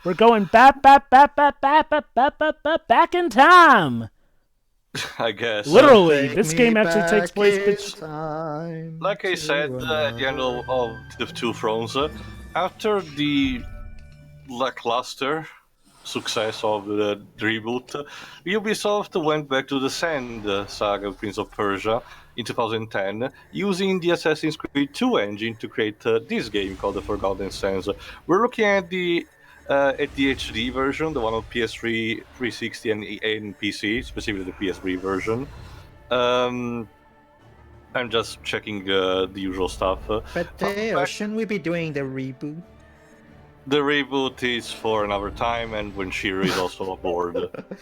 We're going back in time. I guess. Literally, this game actually takes place. Like I said at the end of the Two Thrones, after the lackluster success of the reboot, Ubisoft went back to the Sand saga Prince of Persia in 2010, using the Assassin's Creed 2 engine to create this game called The Forgotten Sands. We're looking at the HD version, the one on PS3, 360, and PC, specifically the PS3 version. I'm just checking the usual stuff. But shouldn't we be doing the reboot? The reboot is for another time, and when Shira is also aboard.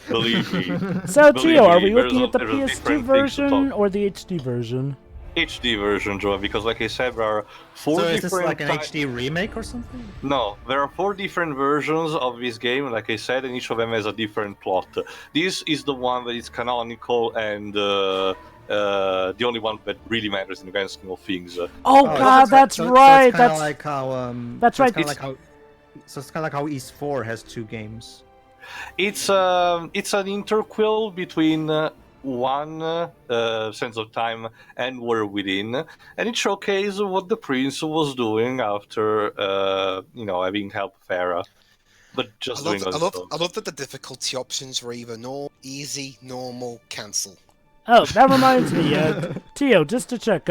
Believe me. So, Gio, are we looking at the PS2 version or the HD version? HD version, Joe, because like I said, there are four different... So is this like an HD remake or something? No, there are 4 different versions of this game, like I said, and each of them has a different plot. This is the one that is canonical and the only one that really matters in the grand scheme of things. Oh God, that's right. That's kind of like how. That's right. So it's kind of like how East 4 has 2 games. It's an interquel between one Sense of Time and War Within, and it showcases what the prince was doing after having helped Farah, but just I love that the difficulty options were either easy, normal, cancel. Oh, that reminds me, Tio, just to check,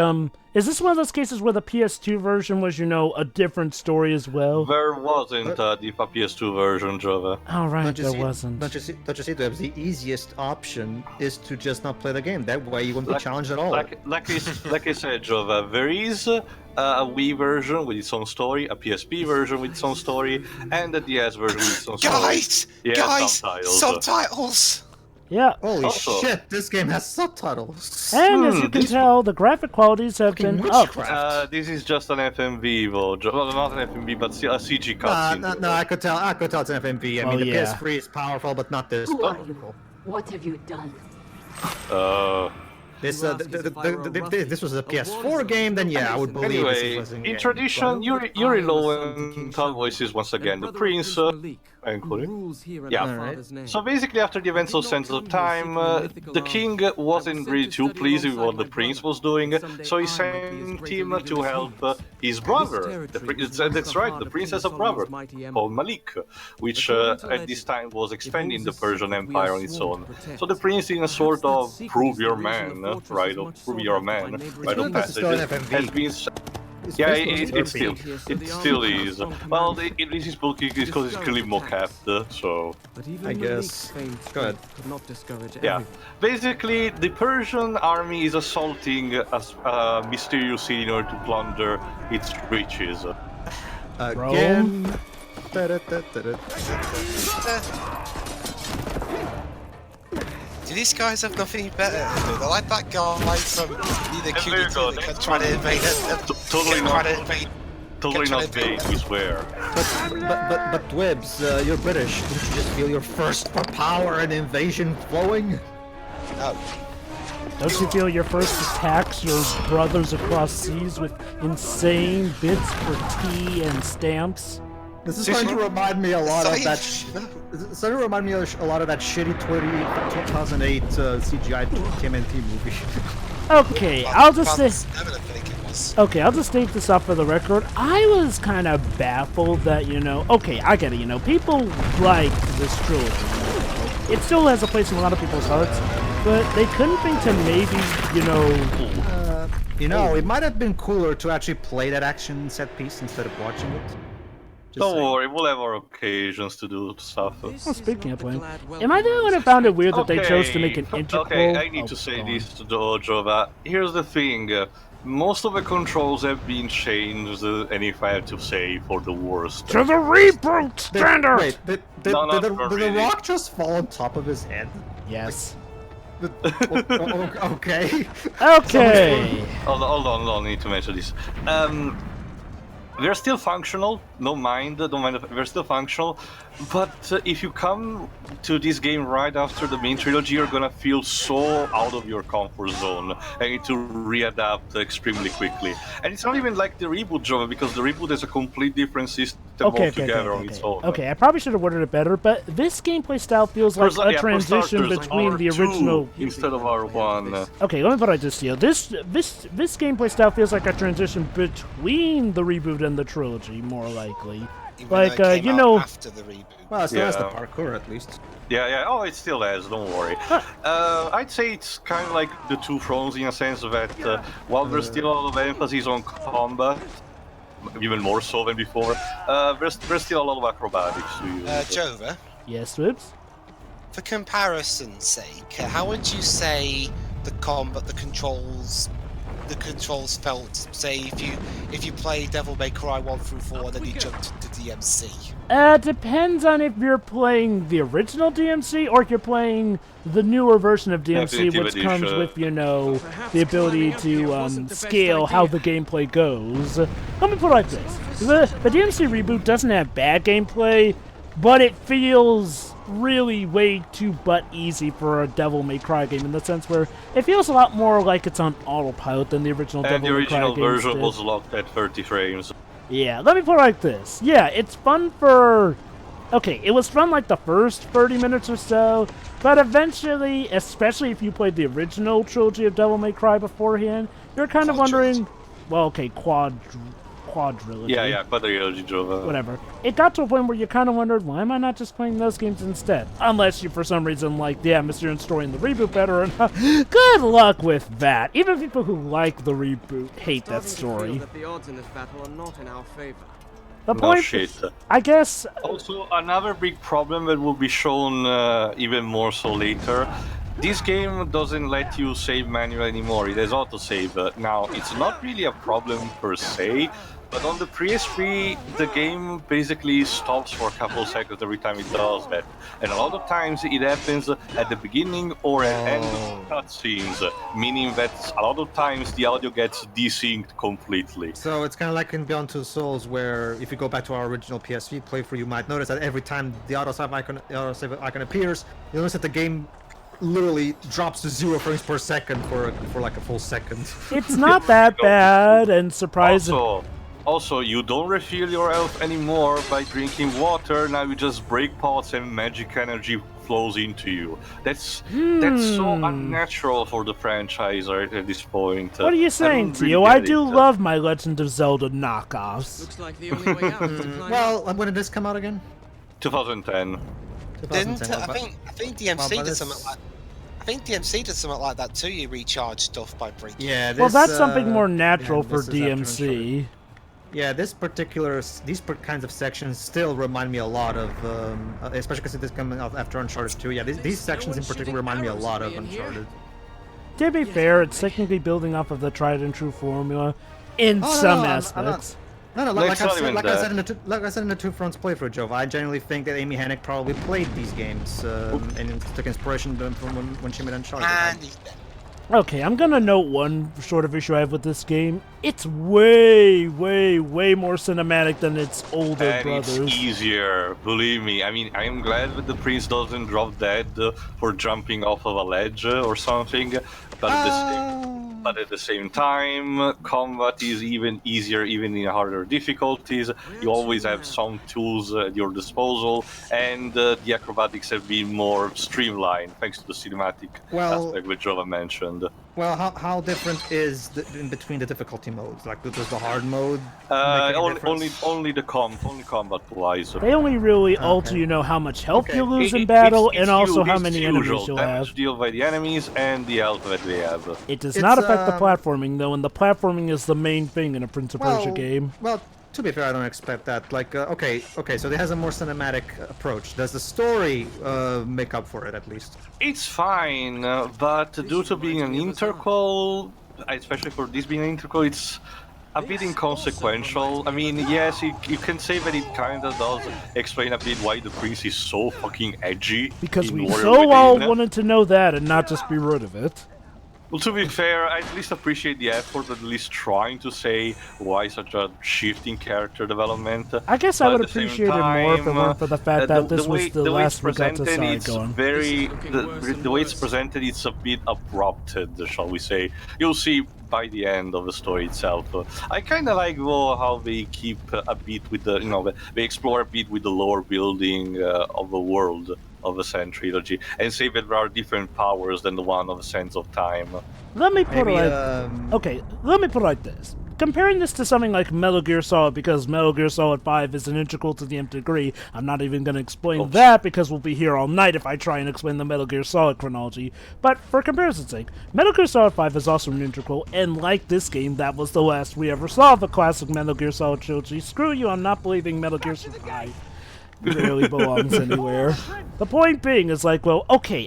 is this one of those cases where the PS2 version was, a different story as well? There wasn't the PS2 version, Jova. Oh, right, there wasn't. Don't you see, the easiest option is to just not play the game. That way you won't be challenged at all. Like I said, Jova, there is a Wii version with its own story, a PSP version with its own story, and a DS version with its own story. Guys! Subtitles! Yeah. Holy shit, this game has subtitles. And as you can tell, the graphic qualities have been up. This is just an FMV, though. Well, not an FMV, but a CG cutscene. No, I could tell it's an FMV. I mean, the PS3 is powerful, but not this powerful. What have you done? This was a PS4 game, then yeah, I would believe this was in tradition, Yuri Lowen voices once again the prince, including. Yeah. Right. So basically, after the events of Sands of Time, the king wasn't really too pleased with what the prince was doing, so he sent him to help his brother. That's right, the prince has a brother called Malik, which at this time was expanding the Persian Empire on its own. So the prince, in a sort of prove your man, rite of prove your man, rite of passage, has been. Yeah, it still is. Well, it is because it's clearly mock-capped, so... I guess. Go ahead. Yeah. Basically, the Persian army is assaulting a mysterious city in order to plunder its riches. Again. Do these guys have nothing better to do? They're like that guy from the QD that kept trying to invade it. Totally not bait, we swear. But Dwebs, you're British. Didn't you just feel your thirst for power and invasion flowing? Oh. Don't you feel your first attacks your brothers across seas with insane bids for tea and stamps? This is starting to remind me a lot of that. It's starting to remind me a lot of that shitty 2008 CGI TMNT movie. Okay, I'll just say. Okay, I'll just state this up for the record. I was kind of baffled that Okay, I get it. People like this trilogy. It still has a place in a lot of people's hearts, but they couldn't think to maybe it might have been cooler to actually play that action set piece instead of watching it. Don't worry, we'll have our occasions to do stuff. Well, speaking of playing, am I the one who found it weird that they chose to make an integral? Okay, I need to say this to Dojo, that here's the thing. Most of the controls have been changed, and if I have to say, for the worst. To the reboot standard! Wait, did the rock just fall on top of his head? Yes. Okay. Okay. Hold on, I need to mention this. They're still functional, don't mind, they're still functional, but if you come to this game right after the main trilogy, you're gonna feel so out of your comfort zone and need to readapt extremely quickly. And it's not even like the reboot, Jova, because the reboot is a complete different system altogether on its own. Okay, I probably should have worded it better, but this gameplay style feels like a transition between the original... instead of R1. Okay, let me put it this deal. This gameplay style feels like a transition between the reboot and the trilogy, more likely. Even Like, though it came you out know... after the reboot. Well, it still has the parkour at least. Yeah, oh, it still has, don't worry. I'd say it's kind of like the two thrones in a sense that while there's still a lot of emphasis on combat, even more so than before, there's still a lot of acrobatics to use. Jova? Yes, Swibs? For comparison's sake, how would you say the controls felt, say, if you play Devil May Cry 1 through 4 and then you jumped into DMC? Depends on if you're playing the original DMC or if you're playing the newer version of DMC, which comes with, you know, the ability to scale how the gameplay goes. Let me put it like this. The DMC reboot doesn't have bad gameplay, but it feels really way too butt easy for a Devil May Cry game, in the sense where it feels a lot more like it's on autopilot than the original Devil May Cry game. And the original version was locked at 30 frames. Yeah, let me put it like this. Yeah, it's fun for... Okay, it was fun like the first 30 minutes or so, but eventually, especially if you played the original trilogy of Devil May Cry beforehand, you're kind of wondering... Well, okay, quadrilogy. Yeah, quadrilogy, Jova. Whatever. It got to a point where you kind of wondered, why am I not just playing those games instead? Unless you, for some reason, like the atmosphere and story in the reboot better, and good luck with that. Even people who like the reboot hate that story. The odds in this battle are not in our favor. The point, I guess... Also, another big problem that will be shown even more so later. This game doesn't let you save manually anymore, it has autosave. Now, it's not really a problem per se, but on the PS3, the game basically stops for a couple of seconds every time it does that. And a lot of times it happens at the beginning or at the end of cutscenes, meaning that a lot of times the audio gets desynced completely. So it's kind of like in Beyond Two Souls, where if you go back to our original PS3 playthrough, you might notice that every time the autosave icon appears, you'll notice that the game literally drops to 0 frames per second for like a full second. It's not that bad, and surprising. Also, you don't refill your health anymore by drinking water. Now you just break pots and magic energy flows into you. That's so unnatural for the franchise right at this point. What are you saying, Tio? I do love my Legend of Zelda knockoffs. Looks like the only way out is to climb Well, when did this come out again? 2010. Didn't I think DMC did something like. I think DMC did something like that too. You recharge stuff by breaking. Yeah. Well, that's something more natural for DMC. Yeah, these kinds of sections still remind me a lot of, especially because this coming out after Uncharted 2. Yeah, these sections in particular remind me a lot of Uncharted. To be fair, it's technically building off of the tried and true formula in some aspects. Like I said in the Two Fronts playthrough, Jova, I genuinely think that Amy Hennig probably played these games and took inspiration from when she made Uncharted. And he's dead. Okay, I'm gonna note one sort of issue I have with this game. It's way, way, way more cinematic than its older brothers. It's easier, believe me. I mean, I'm glad that the prince doesn't drop dead for jumping off of a ledge or something, but at the same time, combat is even easier, even in harder difficulties. You always have some tools at your disposal, and the acrobatics have been more streamlined thanks to the cinematic aspect which Jova mentioned. Well, how different is in between the difficulty modes? Like, does the hard mode only combat-wise. They only really alter, you know, how much health you lose in battle, and also how many enemies you'll have. Damage dealt by the enemies and the health that they have. It does not affect the platforming, though, and the platforming is the main thing in a Prince of Persia game. Well, to be fair, I don't expect that. Like, okay, so it has a more cinematic approach. Does the story make up for it, at least? It's fine, but due to being an interquel, especially for this being an interquel, it's a bit inconsequential. I mean, yes, you can say that it kinda does explain a bit why the prince is so fucking edgy. Because we so all wanted to know that and not just be rid of it. Well, to be fair, I at least appreciate the effort, at least trying to say why such a shift in character development. I guess I would appreciate it more if it weren't for the fact that this was the last we got to see going. The way it's presented, it's a bit abrupted, shall we say. You'll see by the end of the story itself. I kind of like how they keep a bit with the, they explore a bit with the lore building of the world of the Sen trilogy, and say that there are different powers than the one of the Sands of Time. Let me put it like this. Comparing this to something like Metal Gear Solid, because Metal Gear Solid 5 is an integral to the nth degree, I'm not even going to explain that because we'll be here all night if I try and explain the Metal Gear Solid chronology. But for comparison's sake, Metal Gear Solid 5 is also an integral, and like this game, that was the last we ever saw of the classic Metal Gear Solid trilogy. Screw you, I'm not believing Metal Gear Solid 5 really belongs anywhere. The point being is like, well, okay,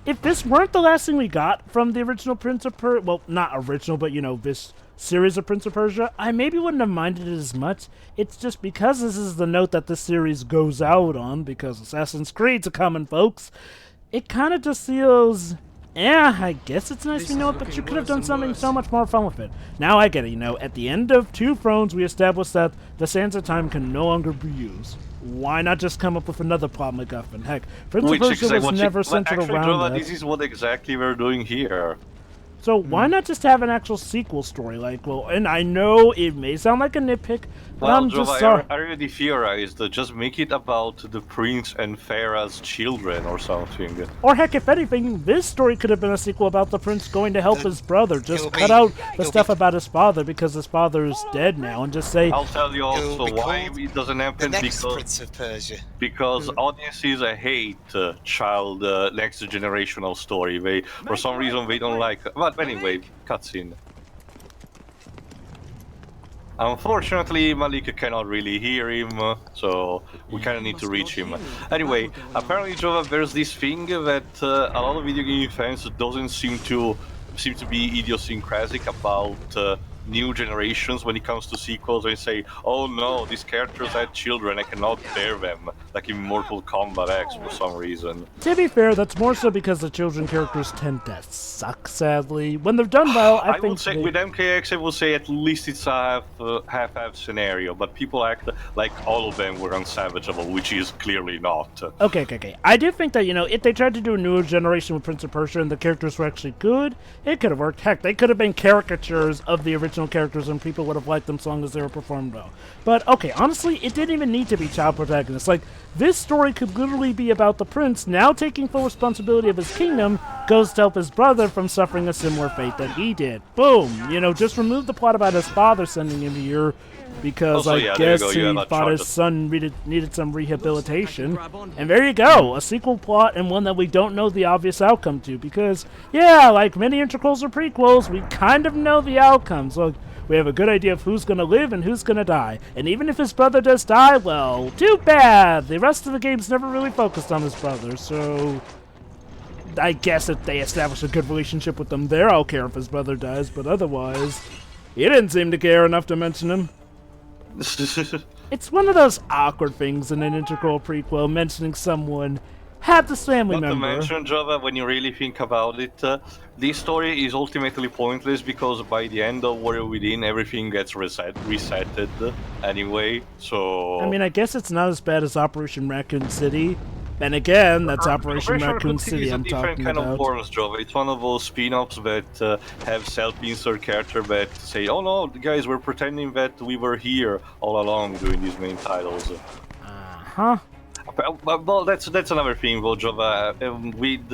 if this weren't the last thing we got from the original Prince of Persia, well, not original, but, this series of Prince of Persia, I maybe wouldn't have minded it as much. It's just because this is the note that this series goes out on, because Assassin's Creed's a coming, folks, it kind of just feels, I guess it's nice we know it, but you could have done something so much more fun with it. Now I get it, at the end of Two Thrones, we established that the Sands of Time can no longer be used. Why not just come up with another plot MacGuffin? Heck, Prince of Persia was never centered around that. This is what exactly we're doing here. So why not just have an actual sequel story? And I know it may sound like a nitpick, but I'm just sorry. I already theorized just make it about the prince and Farah's children or something. Or heck, if anything, this story could have been a sequel about the prince going to help his brother. Just cut out the stuff about his father because his father is dead now, and just say. I'll tell you also why it doesn't happen. The next Prince of Persia. Because audiences hate child next generational story. They for some reason they don't like. But anyway, cutscene. Unfortunately, Malik cannot really hear him, so we kind of need to reach him. Anyway, apparently, Jova, there's this thing that a lot of video game fans doesn't seem to be idiosyncratic about new generations when it comes to sequels. They say, oh no, these characters had children, I cannot bear them, like in Mortal Kombat X for some reason. To be fair, that's more so because the children characters tend to suck, sadly. When they're done well, I think would say, with MKX, I will say at least it's a half-half scenario, but people act like all of them were unsavageable, which is clearly not. Okay. I do think that, if they tried to do a newer generation with Prince of Persia and the characters were actually good, it could have worked. Heck, they could have been caricatures of the original characters and people would have liked them so long as they were performed well. But, okay, honestly, it didn't even need to be child protagonists. This story could literally be about the prince now taking full responsibility of his kingdom, goes to help his brother from suffering a similar fate that he did. Boom! Just remove the plot about his father sending him here, because also, I guess he thought his son needed some rehabilitation. And there you go, a sequel plot and one that we don't know the obvious outcome to, because, like many integrals or prequels, we kind of know the outcomes. We have a good idea of who's going to live and who's going to die. And even if his brother does die, well, too bad! The rest of the game's never really focused on his brother, so I guess if they establish a good relationship with them there, I'll care if his brother dies, but otherwise, he didn't seem to care enough to mention him. It's one of those awkward things in an integral prequel, mentioning someone had this family member. Not to mention, Java, when you really think about it, this story is ultimately pointless because by the end of Warrior Within, everything gets resetted anyway, so... I mean, I guess it's not as bad as Operation Raccoon City. And again, that's Operation Raccoon City I'm talking about. It's a different kind of forms, Java. It's one of those spin-offs that have self-insert character that say, oh no, guys, we're pretending that we were here all along doing these main titles. Uh-huh. Well, that's another thing, though, Java. With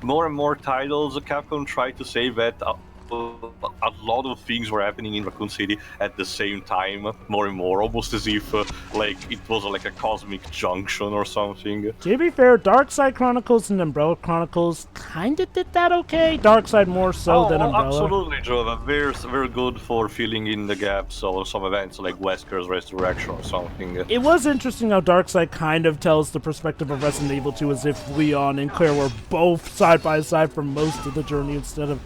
more and more titles, Capcom tried to say that a lot of things were happening in Raccoon City at the same time, more and more, almost as if it was like a cosmic junction or something. To be fair, Darkside Chronicles and Umbrella Chronicles kinda did that okay. Darkside more so than Umbrella. Absolutely, Jova. Very good for filling in the gaps of some events like Wesker's Resurrection or something. It was interesting how Darkside kind of tells the perspective of Resident Evil 2 as if Leon and Claire were both side by side for most of the journey instead of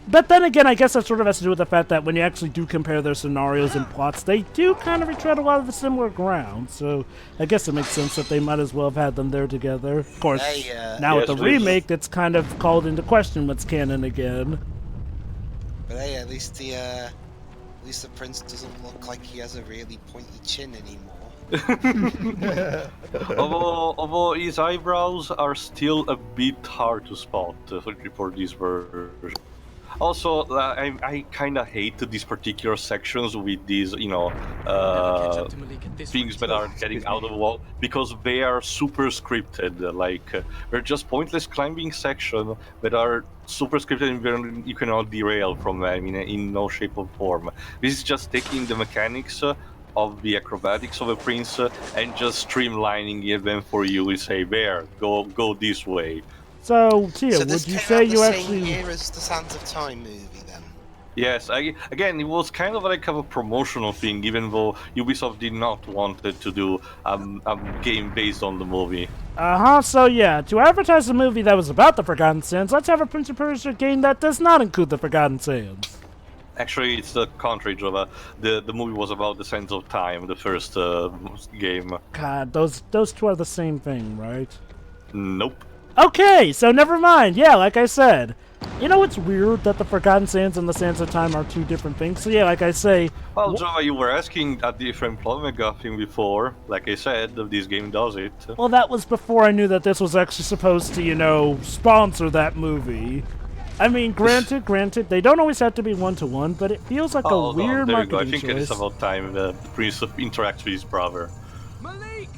But then again, I guess that sort of has to do with the fact that when you actually do compare their scenarios and plots, they do kind of retread a lot of the similar ground. So I guess it makes sense that they might as well have had them there together. Of course, now with the remake, it's kind of called into question what's canon again. But hey, at least the prince doesn't look like he has a really pointy chin anymore. Although his eyebrows are still a bit hard to spot for this version. Also, I kind of hate these particular sections with these, you know, things that are getting out of the wall because they are super scripted. Like they're just pointless climbing sections that are super scripted and you cannot derail from them in no shape or form. This is just taking the mechanics of the acrobatics of a prince and just streamlining them for you and say, there, go this way. So, Tia, would you say you actually... the same year as the Sands of Time movie, then? Yes, again, it was kind of like a promotional thing, even though Ubisoft did not want it to do a game based on the movie. So yeah, to advertise a movie that was about the Forgotten Sands, let's have a Prince of Persia game that does not include the Forgotten Sands. Actually, it's the contrary, Jova. The movie was about the Sands of Time, the first game. God, those two are the same thing, right? Nope. Okay, so never mind. Yeah, like I said. You know, it's weird that the Forgotten Sands and the Sands of Time are two different things. So yeah, like I say... Well, Java, you were asking a different plot mega thing before. Like I said, this game does it. Well, that was before I knew that this was actually supposed to, you know, sponsor that movie. I mean, granted, they don't always have to be one-to-one, but it feels like a weird there marketing you go. I think choice. it is about time the Prince interacts with his brother. Malik!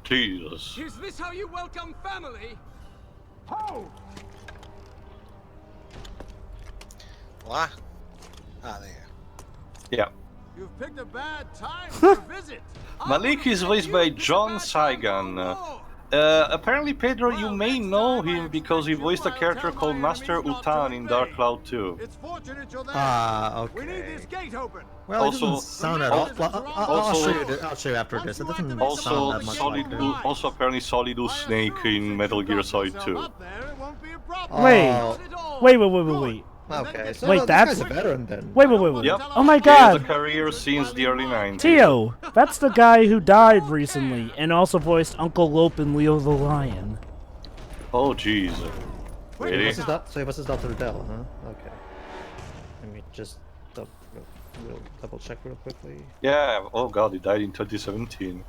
Jesus. Is this how you welcome family? Ho! What? Ah, there. Yeah. You've picked a bad time for a visit. Malik is voiced by John Saigon. Apparently, Pedro, you may know him because he voiced a character called Master Utan in Dark Cloud 2. It's fortunate you're there. Ah, We need okay. this gate open. Well, it Also- doesn't sound at all. Well, I'll show you after this. It doesn't Also, sound that much like it. also apparently Solidus Snake in Metal Gear Solid 2. Up there, it won't be a problem. Oh, Wait. okay. So Wait, this that's- guy's a veteran then. Wait. Yep. Oh my He has a god! career since the early 90s. Tio, that's the guy who died recently and also voiced Uncle Lope in Leo the Lion. Oh, jeez. Really? So he was his Dr. Dell, huh? Okay. Let me just double check real quickly. Yeah, oh god, he died in 2017.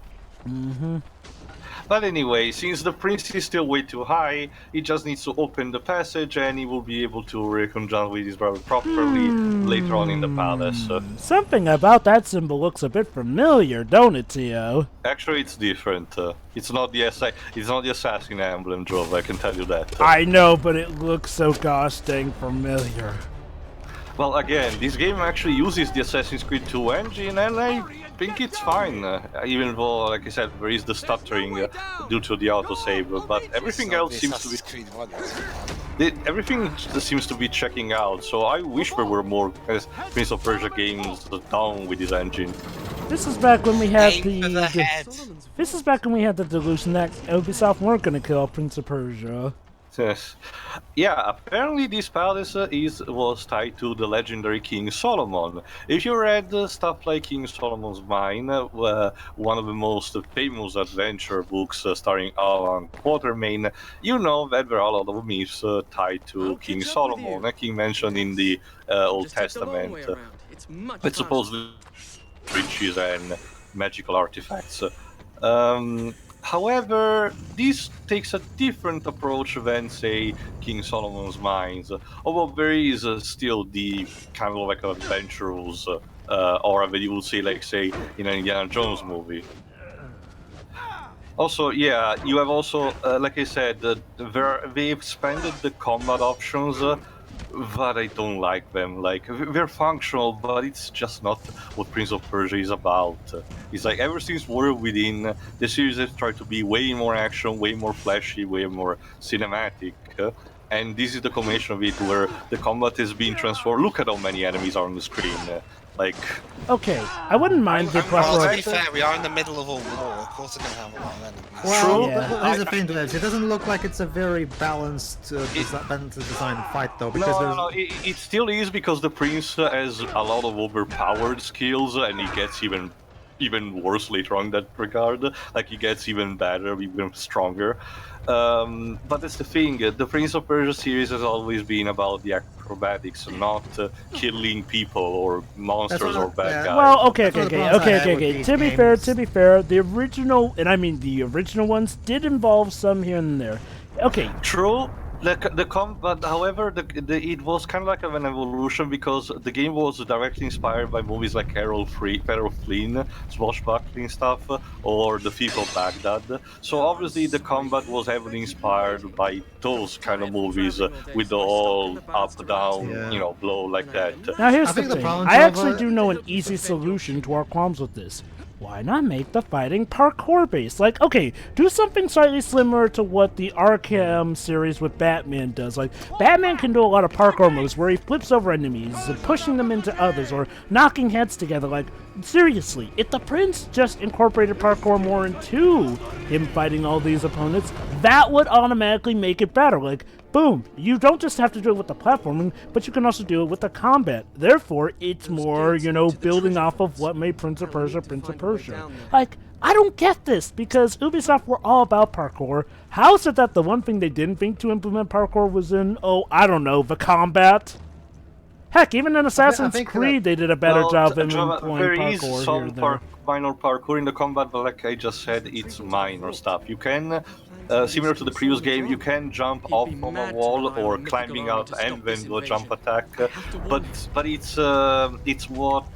But anyway, since the prince is still way too high, he just needs to open the passage and he will be able to reconcile with his brother properly later on in the palace. Something about that symbol looks a bit familiar, don't it, Tio? Actually, it's different. It's not the assassin emblem, Jove, I can tell you that. I know, but it looks so gosh dang familiar. Well, again, this game actually uses the Assassin's Creed 2 engine, and I think it's fine. Even though, like I said, there is the stuttering due to the autosave, but everything else seems to be... Everything seems to be checking out, so I wish there were more Prince of Persia games down with this engine. This is back when we had Aim for the head. This is back when we had the delusion that Ubisoft weren't gonna kill Prince of Persia. Yes. Yeah, apparently this palace was tied to the legendary King Solomon. If you read stuff like King Solomon's Mine, one of the most famous adventure books starring Alan Quatermain, you know that there are a lot of myths tied to King Solomon, a king mentioned in the Old Testament. It's supposedly riches and magical artifacts. However, this takes a different approach than, say, King Solomon's Mines, although there is still the kind of like adventurous aura that you would see, like, say, in an Indiana Jones movie. Also, yeah, you have also, like I said, they expanded the combat options, but I don't like them. Like, they're functional, but it's just not what Prince of Persia is about. It's like, ever since Warrior Within, the series has tried to be way more action, way more flashy, way more cinematic. And this is the combination of it where the combat is being transformed. Look at how many enemies are on the screen. Like, Okay, I wouldn't mind the Well, to plethora. be fair, we are in the middle of a war. Of course, they're going to have a lot of enemies. Well, Yeah. here's the thing, Devs. It doesn't look like it's a very balanced, balanced design fight, though, because no, it still is because the prince has a lot of overpowered skills, and he gets even worse later on in that regard. Like, he gets even better, even stronger. But that's the thing. The Prince of Persia series has always been about the acrobatics, not killing people or monsters or bad guys. Well, That's one of the problems I have with okay. these To be games. fair, the original, and I mean the original ones, did involve some here and there. Okay, True. The combat, however, it was kind of like an evolution because the game was directly inspired by movies like Errol Flynn, Swashbuckling stuff, or The Thief of Baghdad. So obviously the combat was heavily inspired by those kind of movies with the all up down, Yeah. blow like that. now here's I the think the thing. problem, I actually Java- do know an easy solution to our qualms with this. Why not make the fighting parkour based? Like, okay, do something slightly similar to what the Arkham series with Batman does. Like, Batman can do a lot of parkour moves where he flips over enemies, pushing them into others, or knocking heads together. Like, seriously, if the Prince just incorporated parkour more into him fighting all these opponents, that would automatically make it better. Like, boom, you don't just have to do it with the platforming, but you can also do it with the combat. Therefore, it's more, building off of what made Prince of Persia Prince of Persia. Like, I don't get this, because Ubisoft were all about parkour. How is it that the one thing they didn't think to implement parkour was in, the combat? Heck, even in Assassin's think Creed, they did a better job of employing there is parkour some here and there. minor parkour in the combat, but like I just said, it's minor stuff. You can, similar to the previous game, you can jump off from a wall or climbing out and then do a jump attack. But it's what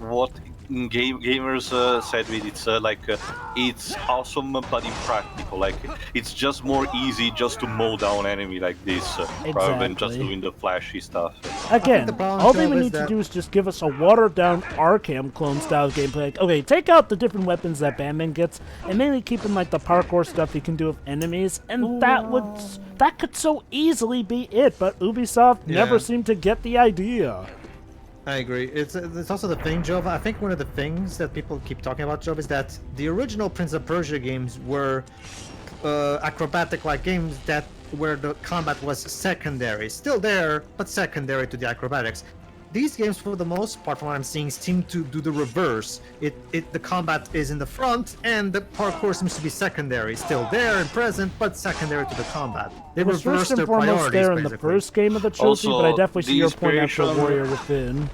what gamers said with it's awesome but impractical. Like, it's just more easy just to mow down enemy like this rather than just Exactly. doing the flashy stuff. Again, the problem, all they Joe, would is need to that- do is just give us a watered-down Arkham clone style gameplay. Like, okay, take out the different weapons that Batman gets, and mainly keep in like the parkour stuff he can do with enemies, and that could so easily be it. But Ubisoft never Yeah. seemed to get the idea. I agree. It's also the thing, Jova. I think one of the things that people keep talking about, Jova, is that the original Prince of Persia games were acrobatic-like games where the combat was secondary, still there, but secondary to the acrobatics. These games, for the most part, from what I'm seeing, seem to do the reverse. The combat is in the front, and the parkour seems to be secondary, still there and present, but secondary to the combat. They It was reverse first and their foremost priorities, there in the basically. first game of the trilogy, Also, but I definitely see the your point after inspiration- Warrior Within.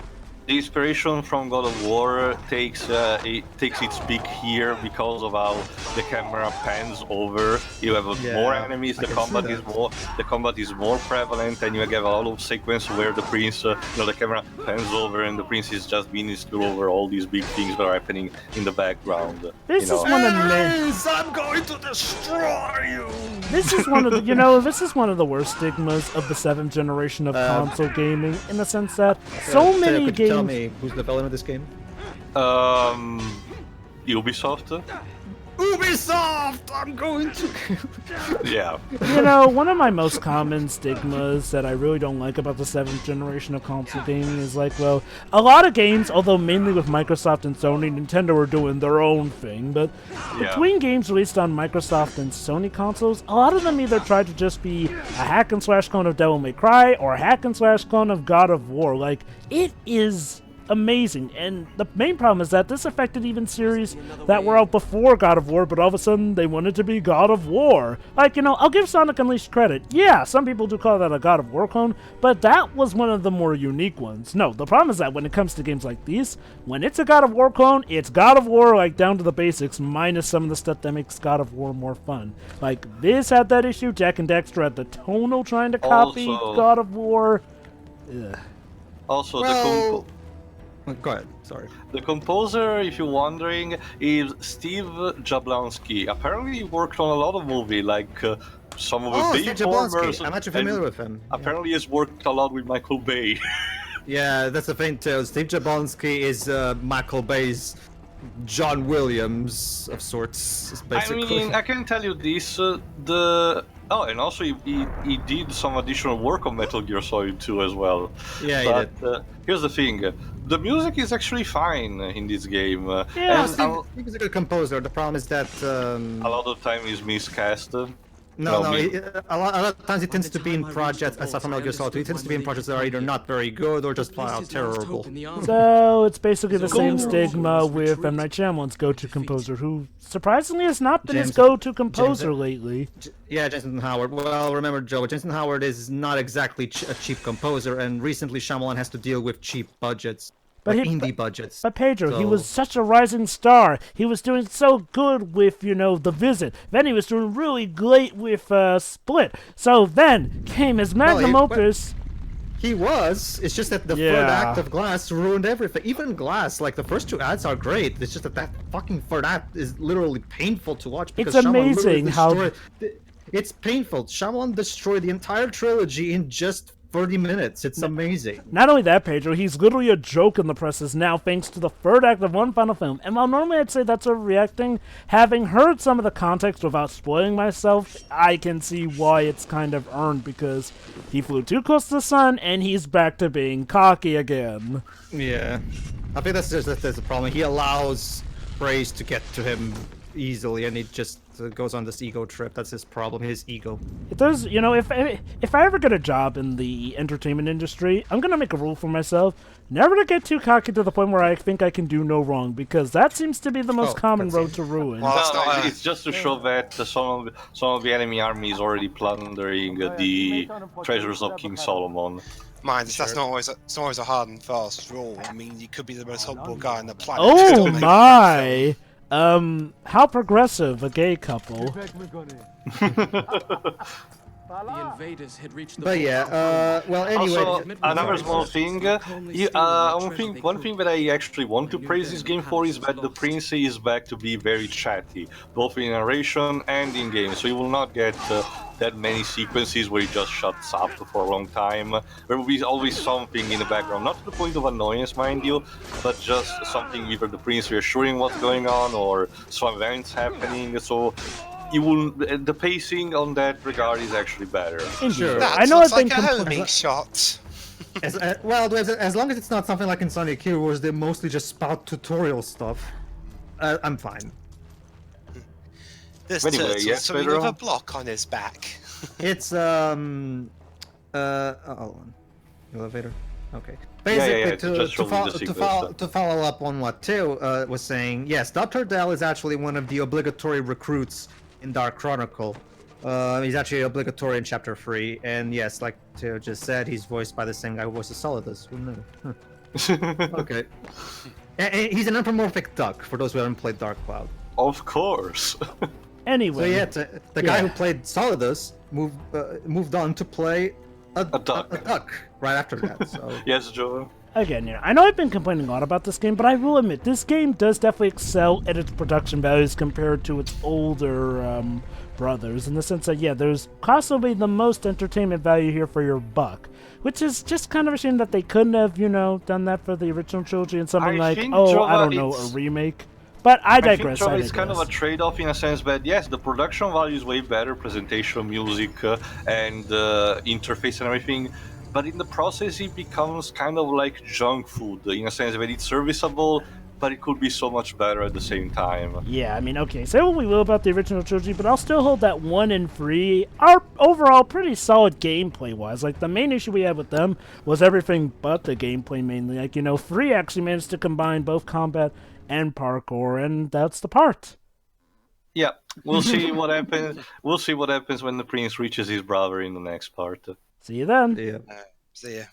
The inspiration from God of War takes its peak here because of how the camera pans over. You have more enemies. I The can combat see is that. the combat is more prevalent, and you get a lot of sequence where the prince, the camera pans over, and the prince is just minister over all these big things that are happening in the background. This is one of the I'm going to destroy you! This is one of the, this is one of the worst stigmas of the 7th generation of console gaming, in the sense that so many could you tell games. me who's developing this game? Ubisoft. Ubisoft! I'm going to... Yeah. One of my most common stigmas that I really don't like about the 7th generation of console gaming is a lot of games, although mainly with Microsoft and Sony, Nintendo are doing their own thing, but between games released on Microsoft and Sony consoles, a lot of them either try to just be a hack and slash clone of Devil May Cry or a hack and slash clone of God of War. Like, it is amazing, and the main problem is that this affected even series that were out before God of War, but all of a sudden they wanted to be God of War. Like, I'll give Sonic Unleashed credit. Yeah, some people do call that a God of War clone, but that was one of the more unique ones. No, the problem is that when it comes to games like these, when it's a God of War clone, it's God of War, like, down to the basics, minus some of the stuff that makes God of War more fun. Like, Viz had that issue, Jack and Daxter had the tonal trying to copy Also- God of War. Ugh. Also, Well- Go ahead, sorry. the composer, if you're wondering, is Steve Jablonski. Apparently, he worked on a lot of movies, like some of the Oh, big Steve Jablonski. formers, I'm actually and familiar with him. Apparently, he's worked a lot with Michael Bay. Yeah, that's the thing too. Steve Jablonski is Michael Bay's John Williams of sorts, I basically. mean, I can tell you this: the Oh, and also he did some additional work on Metal Gear Solid 2 as well. Yeah, he But did. here's the thing: the music is actually fine in this game, Yeah, and Steve is a good composer. The problem is that a lot of time is miscast. no, Well, a lot of times it tends to be in projects, aside from Metal Gear Solid 2, it tends to be in projects that are either not very good or just flat out terrible. So it's basically the same stigma with M. Night Shyamalan's go-to composer, who surprisingly has not been his go-to composer lately. Yeah, Jensen Howard. Well, remember, Joe, Jensen Howard is not exactly a cheap composer, and recently Shyamalan has to deal with cheap budgets. But Like he- indie budgets. But Pedro, he So- was such a rising star. He was doing so good with, The Visit. Then he was doing really great with Split. So then came his magnum Well, opus. He was. It's just that the Yeah. third act of Glass ruined everything. Even Glass, like the first two acts are great. It's just that fucking third act is literally painful to watch. Because It's Shyamalan literally amazing how- destroyed- It's painful. Shyamalan destroyed the entire trilogy in just 30 minutes. It's amazing. Not only that, Pedro, he's literally a joke in the presses now thanks to the third act of one final film. And while normally I'd say that's overreacting, having heard some of the context without spoiling myself, I can see why it's kind of earned because he flew too close to the sun and he's back to being cocky again. Yeah. I think that's the problem. He allows praise to get to him easily, and he just goes on this ego trip. That's his problem, his ego. If there's, if I ever get a job in the entertainment industry, I'm gonna make a rule for myself: never to get too cocky to the point where I think I can do no wrong, because that seems to be the most common that's road to ruin. Well, that's No, not it's just to show that some of the enemy army is already plundering the treasures of King Solomon. mind. That's not always. It's not always a hard and fast rule. I mean, you could be the most humble guy on the planet. and Oh still make a my! How progressive, a gay couple. The invaders had reached the But yeah, well, anyway. Also, another small thing, one thing that I actually want to praise this game for is that the prince is back to be very chatty, both in narration and in game. So you will not get that many sequences where he just shuts up for a long time. There will be always something in the background, not to the point of annoyance, mind you, but just something, either the prince reassuring what's going on or some events happening. So you will, the pacing on that regard is actually better. Sure. That I know looks I've been like a compl- homing shot. As long as it's not something like in Sonic Heroes, they mostly just spout tutorial stuff. I'm fine. This Anyway, turtle yes, swimming Pedro? with a block on his back. It's hold on. Elevator. Okay. Yeah, Basically, just show me the sequence. to follow up on what Teo was saying, yes, Dr. Dell is actually one of the obligatory recruits in Dark Chronicle. He's actually obligatory in Chapter 3, and yes, like Teo just said, he's voiced by the same guy who voices Solidus. Who knew? Huh. Okay. And he's an anthropomorphic duck, for those who haven't played Dark Cloud. Of course. So Anyway, yeah, the guy who played Solidus moved on to play a duck. a duck right after that. So Yes, Joe. again, I know I've been complaining a lot about this game, but I will admit, this game does definitely excel at its production values compared to its older brothers, in the sense that, yeah, there's possibly the most entertainment value here for your buck, which is just kind of a shame that they couldn't have, done that for the original trilogy and something I like, think, I don't know, it's- a remake. But I digress. I think it's kind of a trade-off in a sense that yes, the production value is way better, presentation, music, and interface and everything. But in the process, it becomes kind of like junk food in a sense that it's serviceable, but it could be so much better at the same time. Yeah, I mean, okay, say what we will about the original trilogy, but I'll still hold that 1 and 3 are overall pretty solid gameplay-wise. Like, the main issue we had with them was everything but the gameplay mainly. Like, 3 actually managed to combine both combat and parkour, and that's the part. Yeah, we'll see what happens. We'll see what happens when the prince reaches his brother in the next part. See you then. yeah. See ya.